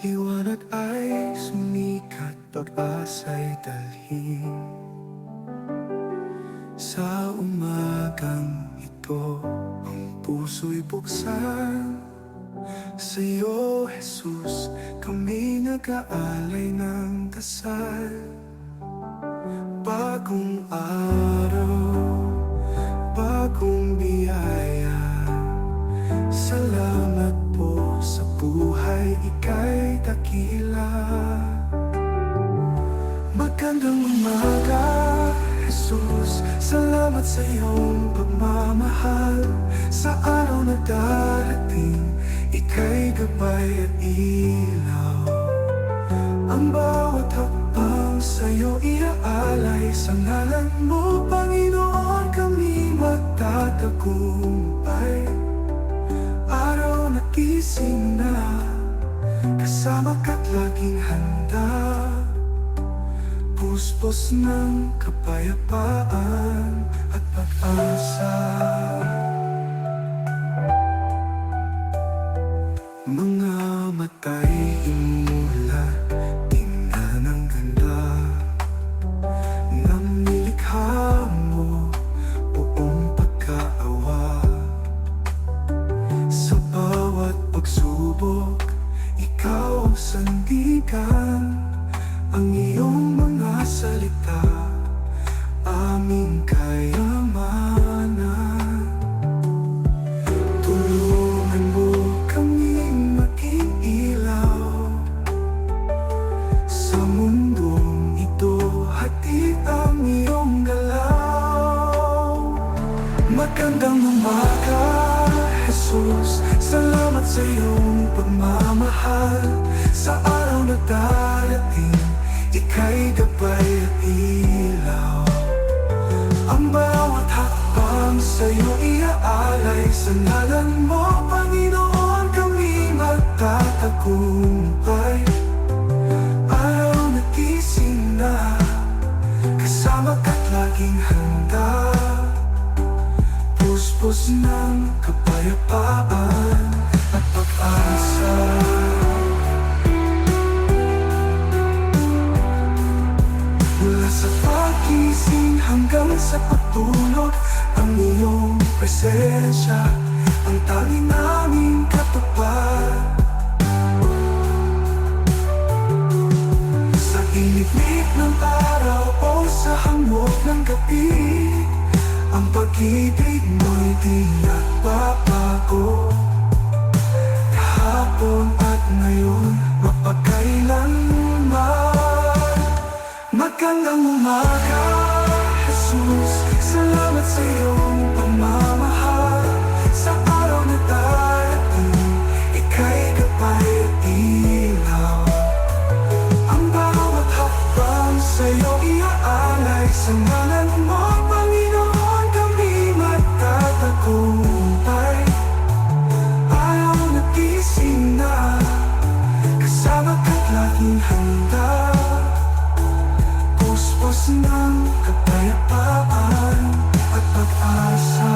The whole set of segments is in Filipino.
Liwanag ay sumikat, pag-asa'y dalhin. Sa umagang ito, ang puso'y buksan. Sa'yo, Jesus, kami nag-aalay ng dasal. Bagong araw, bagong biyaya. Salamat po sa buhay, ika'y dakila. Magandang umaga, Jesus. Salamat sa iyong pagmamahal. Sa araw na darating, ika'y gabay at ilaw. Ang bawat hakbang sa'yo iaalay. Sa ngalan mo, Panginoon, kami magtatagumpay. Araw na gising na, kasama ka't laging handa. Puspos ng kapayapaan at pag-asa. Mga mata'y imulat, tingnan ang ganda ng nilikha mo, buong pagkaawa. Sa bawat pagsubok, ikaw ang sandigan. Ang iyong mga salita, aming kayamanan. Tulungan mo kaming maging ilaw sa mundong ito, hatid ang iyong galaw. Magandang umaga, Jesus. Salamat sa iyong pagmamahal. Sa araw na darating, ika'y gabay at ilaw. Ang bawat hakbang sa'yo iaalay. Sa ngalan mo, Panginoon, kami magtatagumpay. Araw na gising na, kasama ka't laging handa. Puspos ng kapayapaan at pag-asa. Mula sa pagising hanggang sa pagtulog, ang iyong presensya ang tanging naming katapat. Sa inignik ng araw o sa hamog ng gabi, ang pag-ibig mo'y di nagbabago. Kahapon at ngayon, mapagkailanman. Magandang umaga, Jesus. Salamat sa iyong pagmamahal. Sa araw na darating, ika'y gabay at ilaw. Ang bawat hakbang sa'yo iaalay. Sa ngalan mo, Panginoon, kami magtatagumpay. Araw na gising na, kasama ka't laging handa. Puspos ng kapayapaan at pag-asa.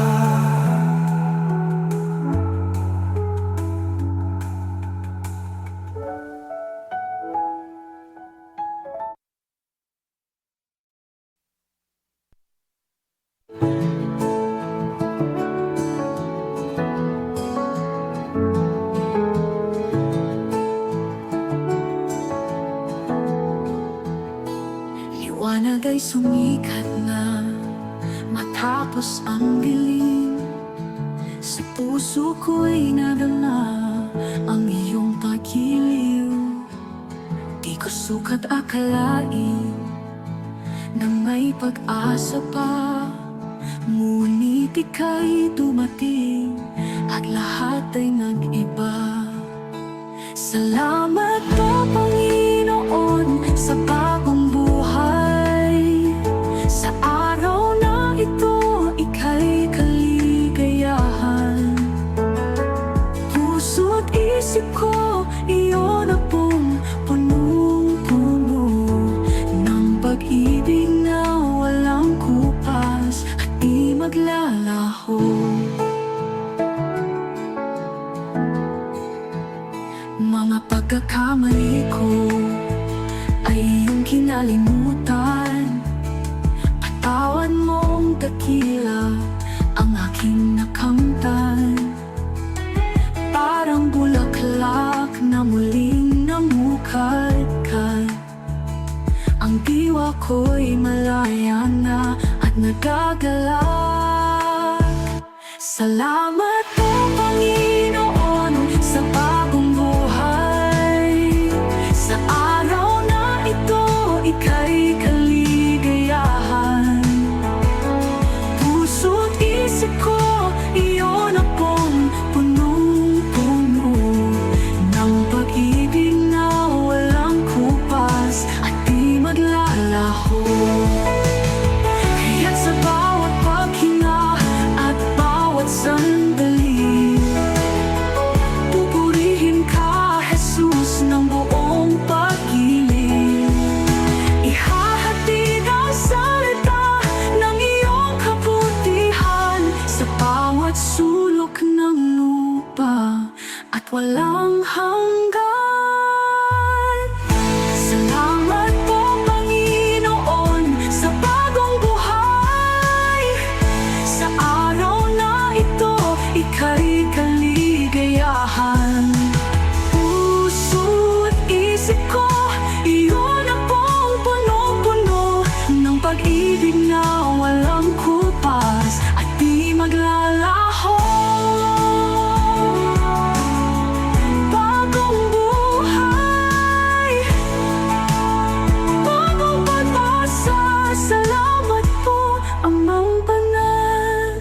Liwanag ay sumikat na matapos ang dilim. Sa puso ko'y nadala ang iyong pag-iliw. Di ko sukat akalain na may pag-asa pa. Ngunit ika'y dumating at lahat ay nag-iba. Salamat po, Panginoon, sa bagong buhay. Sa araw na ito, ika'y kaligayahan. Puso't isip ko, iyon na pong punong-puno ng pag-ibig na walang kupas at di maglalaho. mga pagkakamali ko ay iyong kinalimutan. Patawan mong dakila ang aking nakamtan. Parang bulaklak na muling namukadkad. Ang diwa ko'y malaya na at nagagalak. Salamat po, Panginoon, sa bagong buhay. Sa araw na ito, ika'y kaligayahan. Puso't isip ko, iyon na pong punong-puno ng pag-ibig na walang kupas at di maglalaho. Kaya't sa bawat paghinga at bawat sandali, pupurihin ka, Jesus, ng buong pag-ibig. Ihahatid ang salita ng iyong kabutihan sa bawat sulok ng lupa at walang hanggan. Salamat po, Panginoon, sa bagong buhay. Sa araw na ito, ika'y kaligayahan. Puso't isip ko, iyon ang pong punong-puno ng pag-ibig na walang kupas at di maglalaho. Bagong buhay, bagong pag-asa. Salamat po, Amang Banal.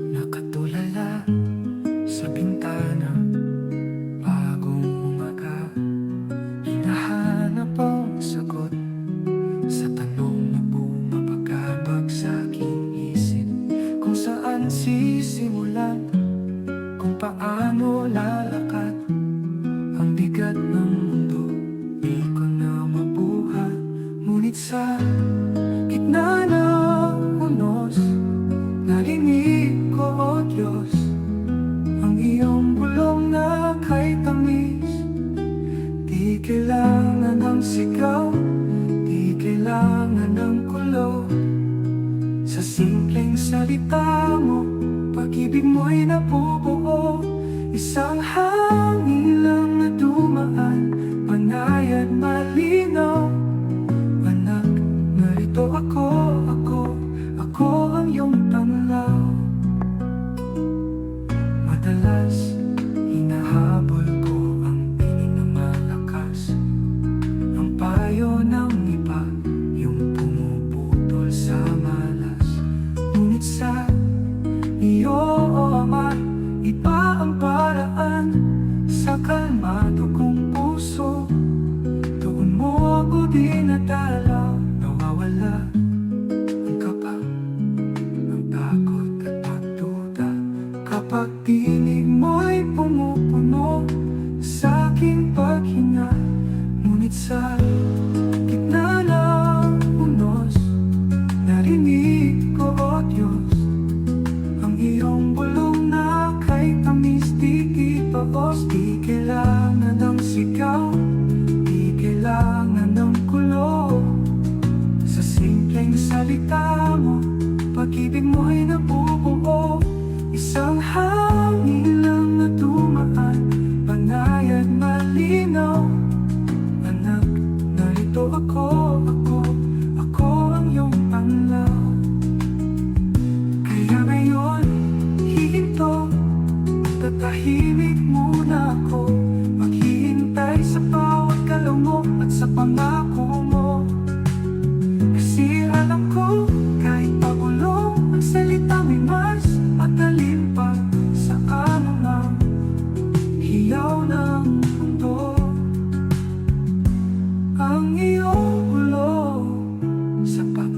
Nakatulala sa bintana, bagong umaga. Hinahanap ang sagot sa tanong na bumabagabag sa aking isip. Kung saan sisimulan, kung paano lalakad. Ang bigat ng mundo, di ko na mabuhat. Ngunit sa gitna ng unos, narinig ko, O Diyos, ang iyong bulong na kay tamis. Di kailangan ng sigaw, di kailangan ng kulo. Sa simpleng salita mo, pag-ibig mo'y nabubuo. Isang hangin lang na dumaan, panay at malinaw. Anak, narito ako ang iyong panlaw. Madalas, hinahabol ko ang piling na malakas. Ang payo ng iba, yung pumuputol sa malas. Ngunit sa iyo, O Ama, iba ang paraan. Sa kalmado kong puso, doon mo ako dinadala. Nawawala ang kaba, ang takot at pagduda, kapag tinig mo'y pumupuno sa aking paghinga. Ngunit sa gitna ng unos, narinig ko, O Diyos, ang iyong bulong na kay tamis. Di ipaos, di kailangan ng sigaw, di kailangan ng kulo. Sa simpleng salita mo, pag-ibig mo'y nabubuo. Isang hangin lang na dumaan, panay at malinaw. Anak, narito ako ang iyong panlaw. Kaya ngayon, hihinto, tatahimik muna ako. Maghihintay sa bawat galaw mo at sa pangako mo. Kasi alam ko, kahit pabulong ang salita, may mas matalim pa sa anumang hiyaw ng mundo. Ang iyong bulong, sapat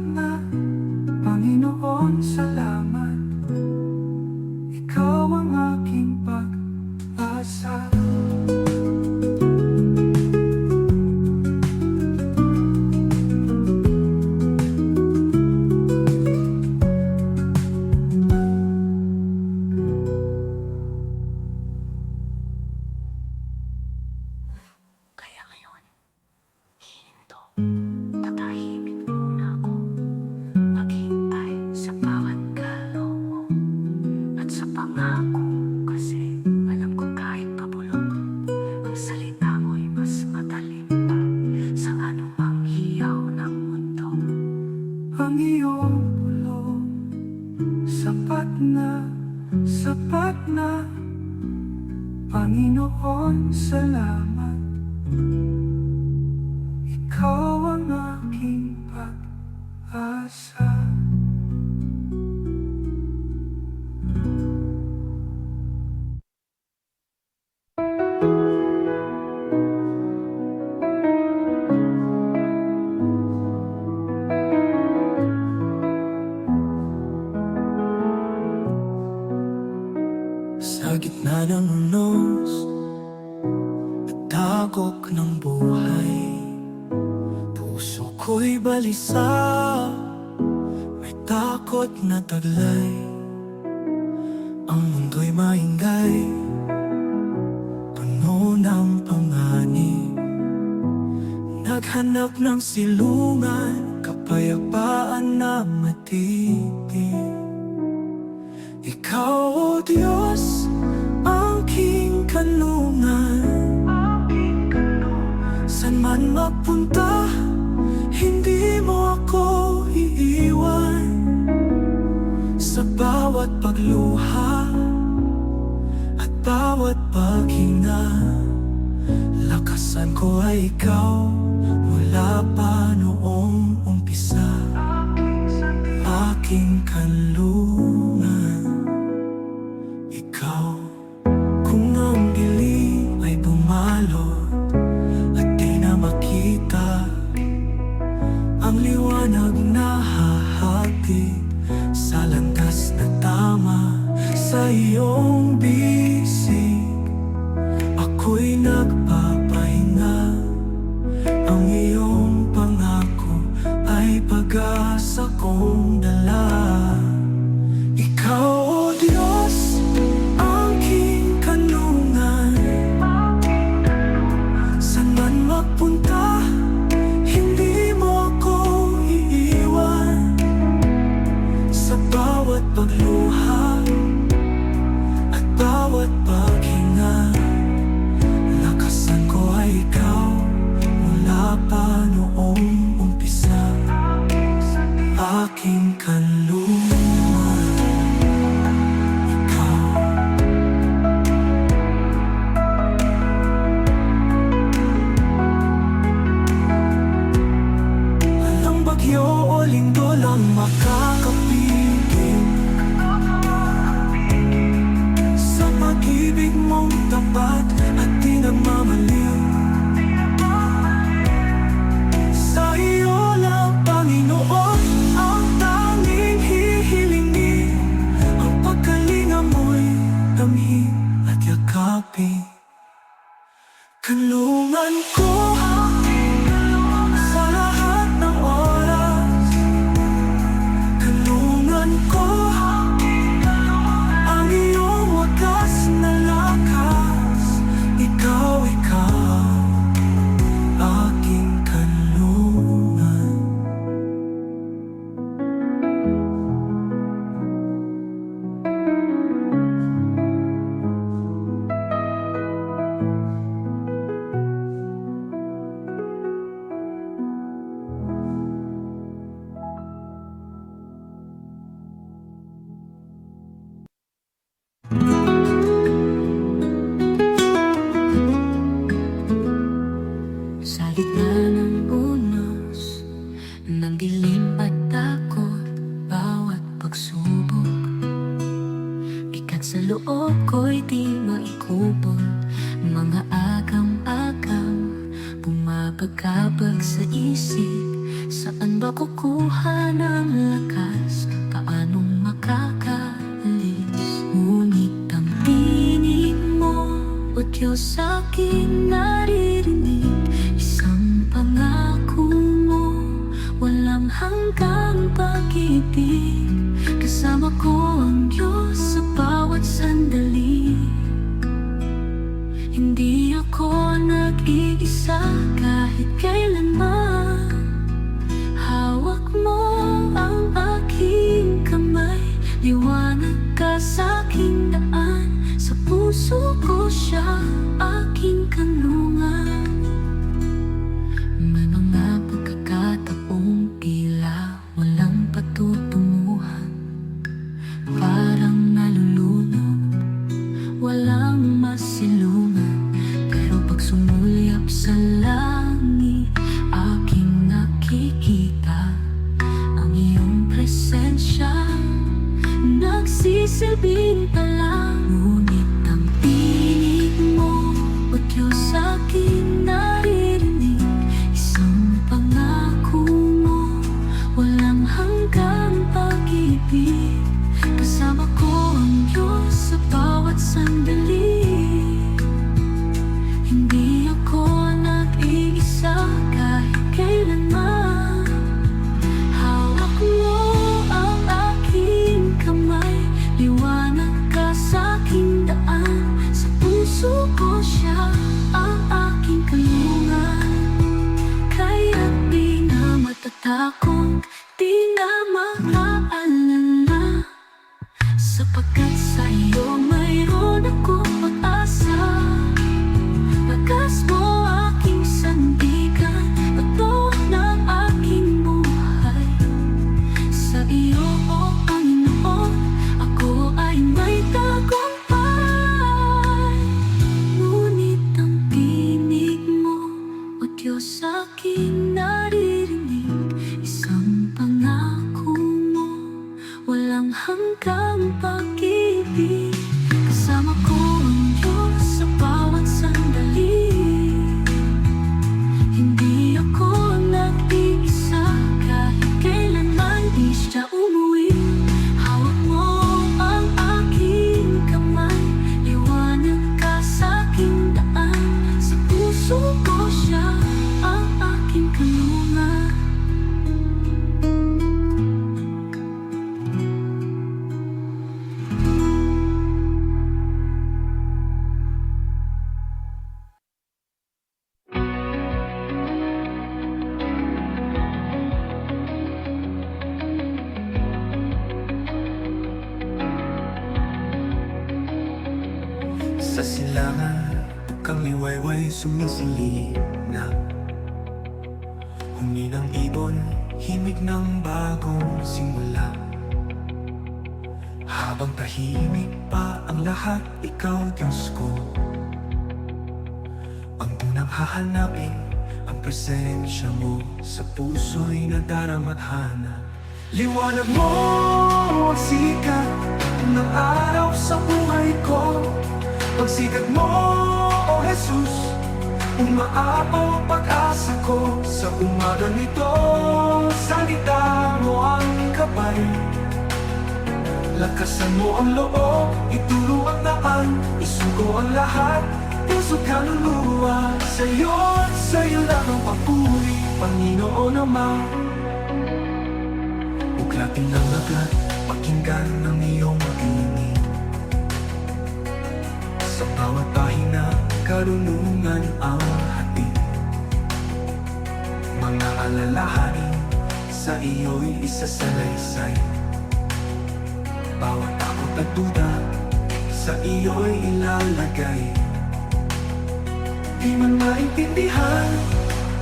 na, Panginoon, salamat. sapat na. Panginoon, salamat. Ikaw ang aking pag-asa. Sa gitna ng unos at dagok ng buhay, puso ko'y balisa, may takot na taglay. Ang mundo'y maingay, puno ng panganib, naghanap ng silungan, kapayapaan na matibig. Ikaw, O Diyos, aking kanlungan. San man mapunta, hindi mo ako iiwan. Sa bawat pagluha at bawat paghinga, lakasan ko ay ikaw mula pa noong umpisa. Aking kanlungan, ikaw. Kung ang dilim ay bumalot at di na makita, ang liwanag na hahatid sa landas na tama. Sa iyong bisig ako'y nagpapahinga. Ang iyong pangako ay pag-asa kong dala. Ikaw, O Diyos, aking kanlungan. San man magpunta, hindi mo ako iiwan. Sa bawat pagluha at bawat paghinga, lakasan ko ay ikaw mula pa noong umpisa. Aking kanlungan, ikaw. Walang bagyo o lindol ang makakapigil sa pag-ibig mong tapat at di nagmamaliw. Sa iyo lang, Panginoon, ang tanging hihilingin, ang pagkalinga mo'y damhin at yakapin. Kanlungan ko sa lahat ng oras, kanlungan ko ang iyong wagas na lakas. Ikaw, ikaw, aking kanlungan. Sa gitna ng unos, ng dilim at takot, bawat pagsubok, bigat sa loob ko'y di maikubot. Mga agam-agam, bumabagabag sa isip. Saan ba kukuha ng lakas? Paanong makakaalis? Ngunit ang tinig mo, O Diyos, aking naririnig. Isang pangako mo, walang hanggang pag-ibig. Kasama ko ang Diyos sa bawat sandali. Hindi ako nag-iisa kahit kailanman. Hawak mo ang aking kamay, liwanag ka sa aking daan. Sa puso ko siya, aking kanlungan. May mga pagkakataong tila walang patutunguhan. silbing talang. Ngunit ang tinig mo, o Diyos, aking naririnig. Isang pangako mo, walang hanggang pag-ibig. Kasama ko ang Diyos sa bawat sandali. Hindi ako nag-iisa kahit kailanman. Hawak mo ang aking kamay, liwanag ka sa aking daan. Sa puso ko siya ang aking kanlungan. Kaya't di na matatakot, di na maaalala, sapagkat sa iyo mayroon akong pag-asa. Lakas mo aking sandigan, bato ng aking buhay. Sa iyo, O Panginoon, ako ay may tagumpay. Ngunit ang tinig mo, O Diyos, aking naririnig. Isang pangako mo, walang hanggang pag-ibig. Kasama ko ang Diyos sa bawat sandali. Hindi ako nag-iisa kahit kailanman di siya umuwi. Hawak mo ang aking kamay, liwanag ka sa aking daan. Sa puso ko siya ang aking kanlungan. Sa silangan, kang liwayway sumisilip na huni ng ibon, himig ng bagong simula. Habang tahimik pa ang lahat, ikaw Diyos ko ang unang hahanapin. Ang presensya mo sa puso'y nadaramathana. Liwanag mo ang sikat ng araw sa buhay ko. Pagsikat mo, O Jesus, umaapaw pag-asa ko. Sa umagang ito, salita mo ang gabay. Lakasan mo ang loob, ituro ang daan, isugo ang lahat, puso't kaluluwa. Sa'yo lang ang papuri, Panginoon Ama. Uklatin ng agad, pakinggan ng iyong tinig. Sa bawat pahina, karunungan ang hatid. Mga alalahanin, sa iyo'y isasalaysay. Bawat takot at duda, sa iyo'y ilalagay. Di man maintindihan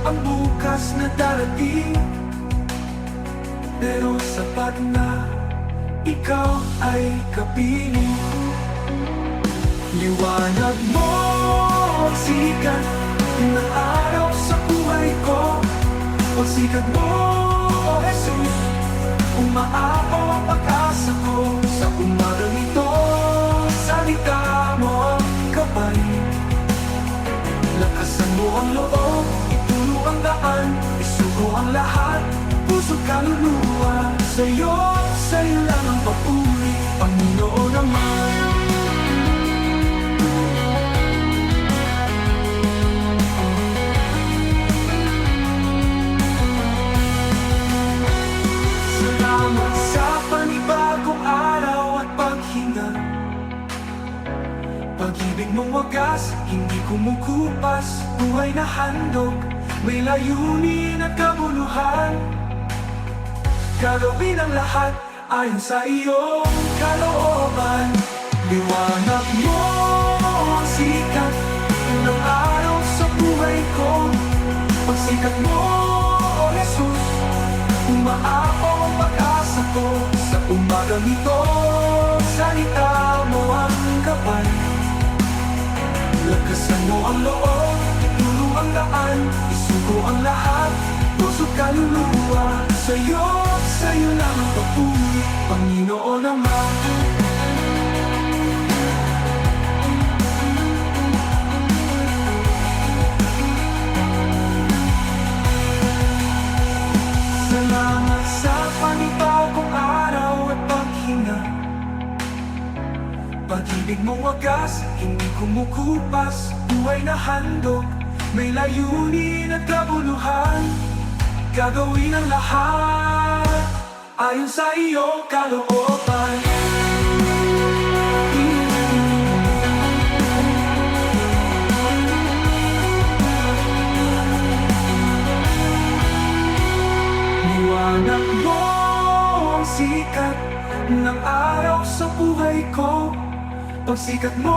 ang bukas na darating, pero sapat na ikaw ay kapiling. Liwanag mo ang sikat ng araw sa buhay ko. Pagsikat mo, O Jesus, umaapaw ang pag-asa ko. Sa umagang ito, salita mo ang gabay. Lakasan mo ang loob, ituro ang daan, isugo ang lahat, puso't kaluluwa. Sa'yo lang ang papuri, Panginoon naman. Salamat sa panibagong araw at paghinga. Pag-ibig mong wagas, hindi kumukupas. Buhay na handog, may layunin at kabuluhan. Gagawin ang lahat ayon sa iyong kalooban. Liwanag mo ang sikat ng araw sa buhay ko. Pagsikat mo, O Jesus, umaapaw ang pag-asa ko. Sa umagang ito, salita mo ang gabay. Lakasan mo ang loob, ituro ang daan, isugo ang lahat, puso't kaluluwa. Sa'yo lang ang papuri, Panginoon naman. Pag-ibig mo wagas, hindi kumukupas. Buhay na handog, may layunin at kabuluhan. Gagawin ang lahat ayon sa iyong kalooban. Liwanag mo ang sikat ng araw sa buhay ko. Pagsikat mo,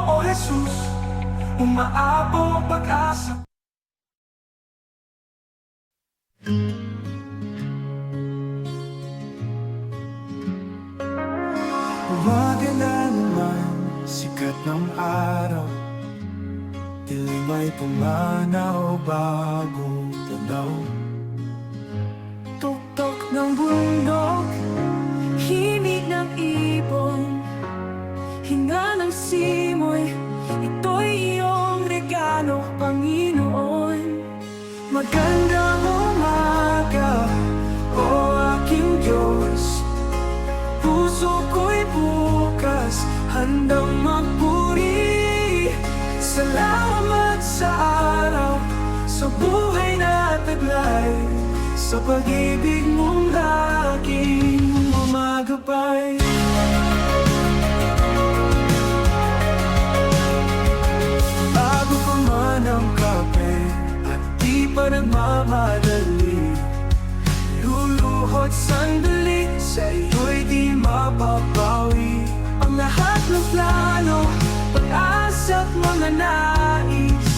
O Jesus, umaabot pag-asa. Umaga na naman, sikat ng araw. Dilim ay pumanaw, bagong tanaw. Tuktok ng bundok, himig ng ibon, hinga ng simoy, ito'y iyong regalo, Panginoon. Magandang umaga, O aking Diyos. Puso ko'y bukas, handang magpuri. Salamat sa araw, sa buhay na taglay, sa pag-ibig mong laging umagabay. Bago pa man ang kape at di pa nagmamadali, luluhod sandali, sa iyo'y di mapapawi. Ang lahat ng plano, pag-asa at mga nais,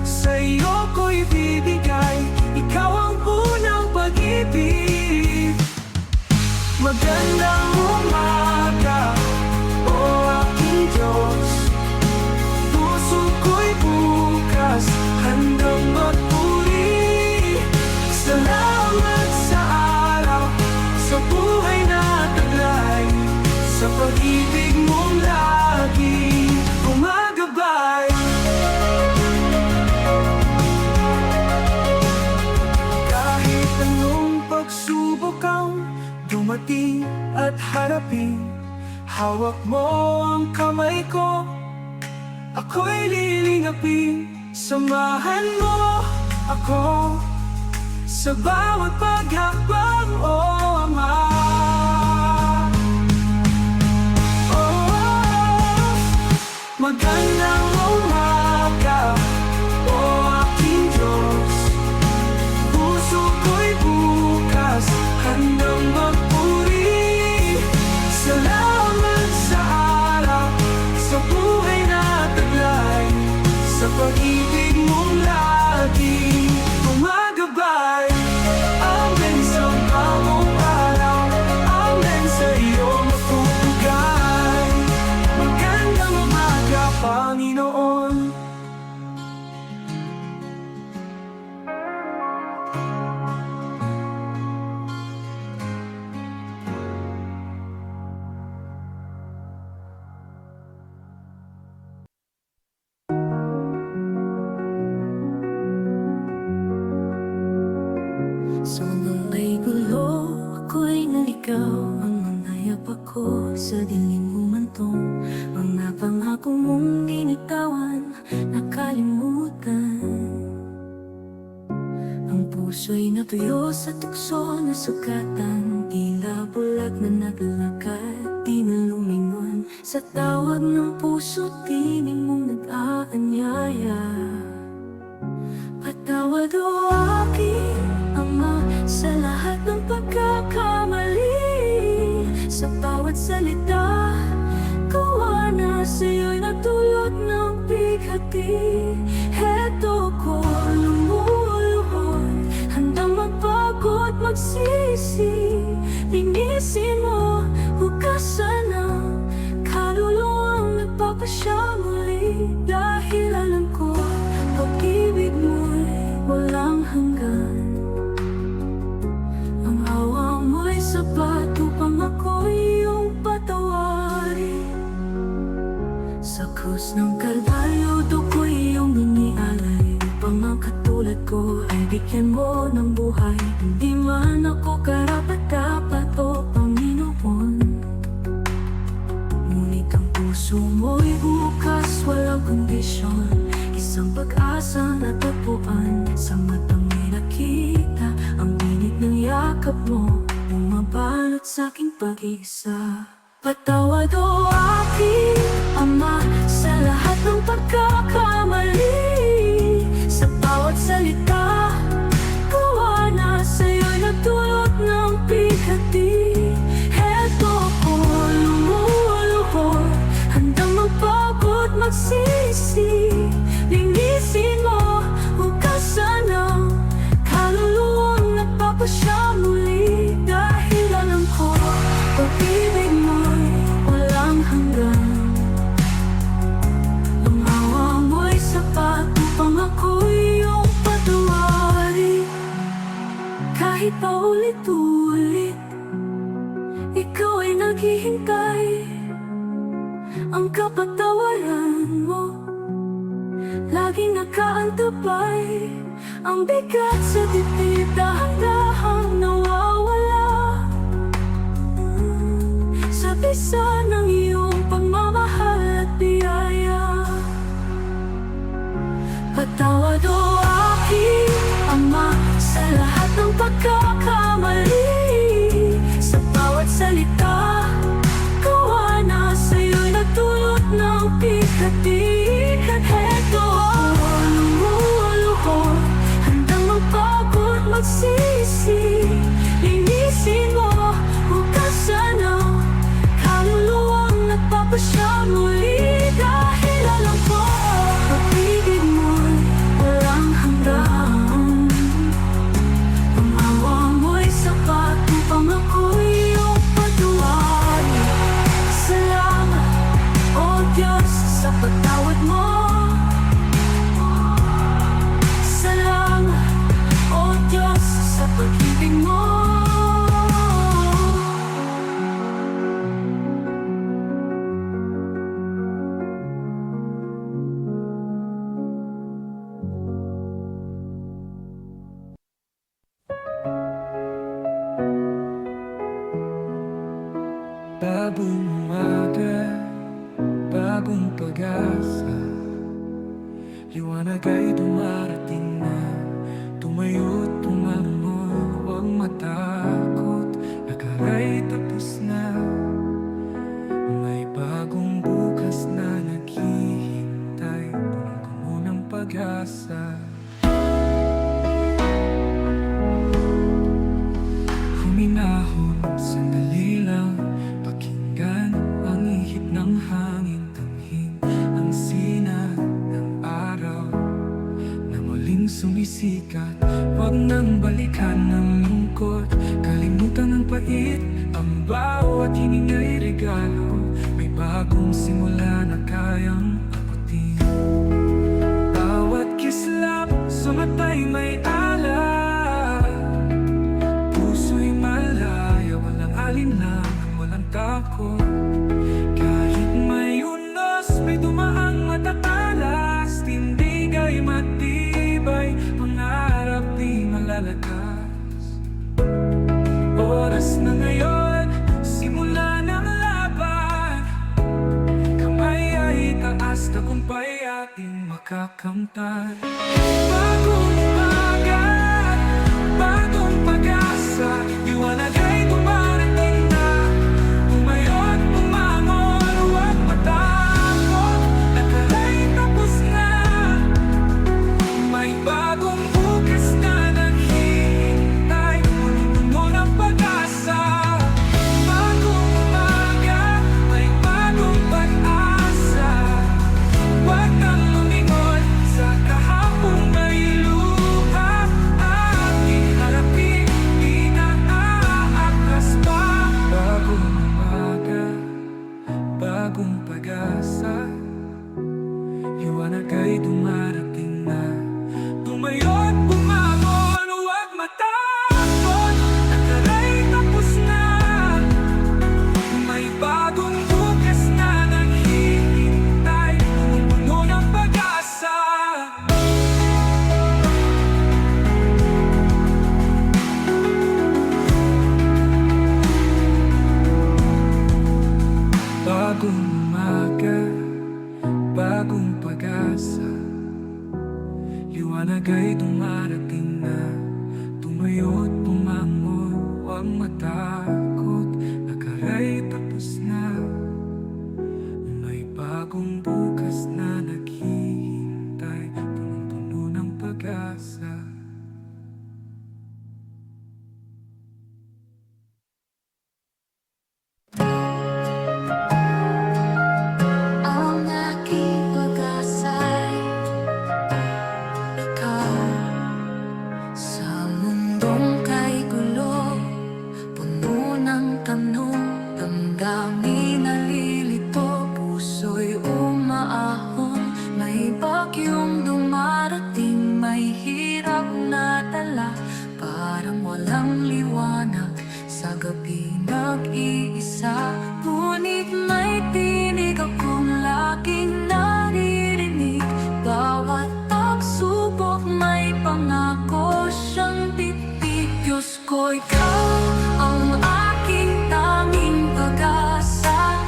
sa iyo ko'y bibigay. Ikaw ang unang pag-ibig. Magandang umaga, O aking Diyos. Puso ko'y bukas, handang magpuri. Salamat sa araw, sa buhay na taglay, sa pag-ibig mong lagi umagabay. Kahit anong pagsubok ang dumating at harapin, hawak mo ang kamay ko, ako'y lilingapin. Samahan mo ako sa bawat paghakbang, O Ama. Oh, magandang umaga, O aking Diyos. Puso ko'y bukas, handang magpuri. Salamat sa araw, sa buhay na taglay, sa pag-ibig mong lagi umagabay. Amen sa bawat araw, amen sa iyong mapupugay. Magandang umaga, Panginoon. Sa mundong gulo, ako'y naligaw. Ang manayap ako sa dilim humantong. Mga pangako mong dinitawan, nakalimutan. Ang puso'y natuyo sa tukso na sugatan. Tila bulag na naglalakad, di na lumingon. Sa tawag ng puso, tinig mong nag-aanyaya. Patawad, O aking Ama, sa lahat ng pagkakamali. Sa bawat salita, gawa na sa'yo'y natulot ng bighati. Heto ko lumuluhod, handang magbago at magsisi. Linisin mo, hugasan ang kaluluwang nagpapasya muli. Dahil alam ko, pag-ibig mo'y walang hanggan. Ang awa mo'y sapat upang ako'y iyong patawarin. Sa krus ng Kalbaryo, dugo'y iyong inialay, upang ang katulad ko ay bigyan mo ng buhay. Hindi man ako karapat-dapat, O Panginoon, ngunit ang puso mo'y bukas, walang kondisyon. Isang pag-asa na tapuan, sa matang may nakita. Ang init ng yakap mo, bumabalot sa'king pag-isa. Patawad o aking Ama sa lahat ng pagkakamali. Sa bawat salita, gawa na sa'yo'y nagdulot ng bigati. Heto ko lumuluhod, handang magpagod magsisi. Linisin mo, hugasan ang kaluluwang nagpapasya muli. Dahil alam ko, pag-ibig mo'y walang hanggan. Ang awa mo'y sapat upang ako'y iyong patawarin. Kahit paulit-ulit, ikaw ay naghihintay. Ang kapatawaran mo laging nakaantabay. Ang bigat sa dibdib dahan-dahang nawawala. Sa bisa ng iyong pagmamahal at biyaya. Patawad o aking Ama sa lahat ng pagkakamali. Sa bawat salita, gawa na sa'yo'y nagdulot ng bigati. At heto ako lumuluhod, handang magpagod magsisi. Linisin mo, hugasan ang kaluluwang nagpapasya muli. Dahil alam ko, pag-ibig mo'y walang hanggan. Ang awa mo'y sapat upang ako'y iyong patawarin. Salamat, O Diyos, sa pagtawad mo. Salamat, O Diyos, sa pag-ibig mo. Bagong umaga, bagong pag-asa. Liwanag ay dumarating na. Tumayo't tumangon, huwag matakot. Nakara'y tapos na. May bagong bukas na naghihintay. Puno ng pag-asa. Huminahon, sandali lang. Pakinggan ang ihip ng hangin. Tanghin ang sinag ng araw na muling sumisikat. Huwag nang balikan ng lungkot, kalimutan ang pait. Ang bawat hiningay regalo, may bagong simula na kayang abutin. Bawat kislap sa mata'y may alak. Puso'y malaya, walang alinlangan, walang takot. Kahit may unos, may dumaang matatalas. Tindig ay matibay, pangarap di malalakas. Oras na ngayon, simula ng laban. Kamay ay taas, tagumpay ating makakamtan. Bagong umaga, bagong pag-asa. Liwanag ay dumarating na. Tumayo't bumangon, huwag matakot. Nakara'y tapos na. May bagong bukas na naghihintay. Puno ng pag-asa. Bagong umaga, may bagong pag-asa. Huwag kang lumingon sa kahapong may luha. Ating harapin, di na aakas pa. Bagong umaga, bagong pag-asa. Liwanag ay dumarating na. Tumayo't bumangon, huwag matakot. Nakara'y tapos na. May bagong bukas na naghihintay. Puno ng pag-asa. Bagong umaga, bagong pag-asa. Liwanag ay dumarating na, tumayo't bumangon, huwag matakot, nakaray tapos na. May bagong bukas na naghihintay, punong-puno ng pag-asa. Ang aking pag-asa'y ikaw. Sa mundong kay gulo, puno ng tanong, damdamin nalilito, puso'y umaahon. May bagyong dumarating, may hirap na dala, parang walang liwanag sa gabi nag-iisa. Ngunit may tinig akong laging naririnig, bawat pagsubok may pangako siyang titig. Diyos ko, ikaw ang aking tanging pag-asa,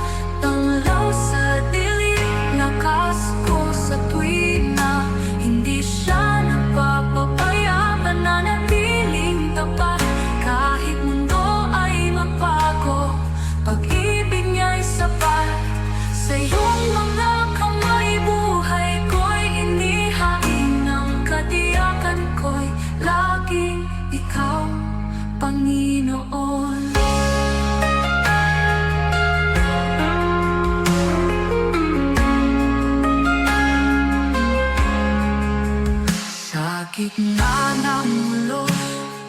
tanglaw sa dilim, lakas ko sa tuwina. Hindi siya nagpapapaya, mananatiling tapat kahit mundo ay magbago. Pag-ibig niya'y sapat, sa iyong mga kamay buhay ko'y inihain. Ang katiyakan ko'y laging ikaw, Panginoon. Sa gitna ng mulo,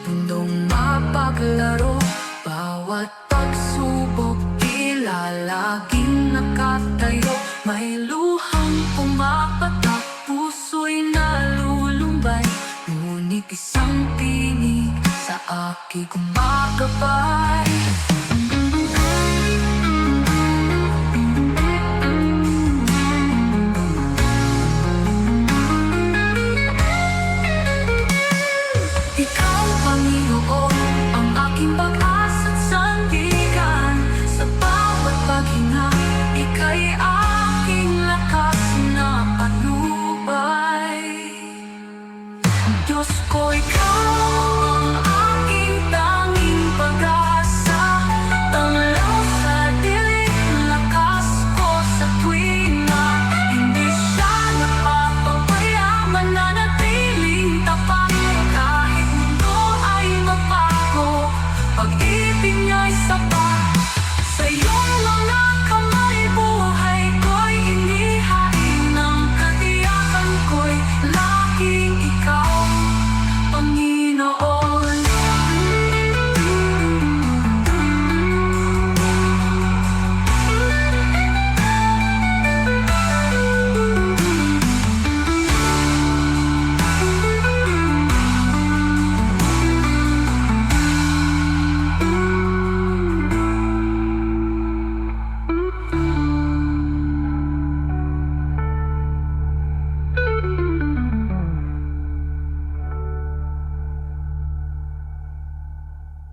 mundong mapaglaro, bawat pagsubok tila laging nakatayo. May luhang pumapatak, puso'y nalulumbay, ngunit isang tinig sa aking kumagabay.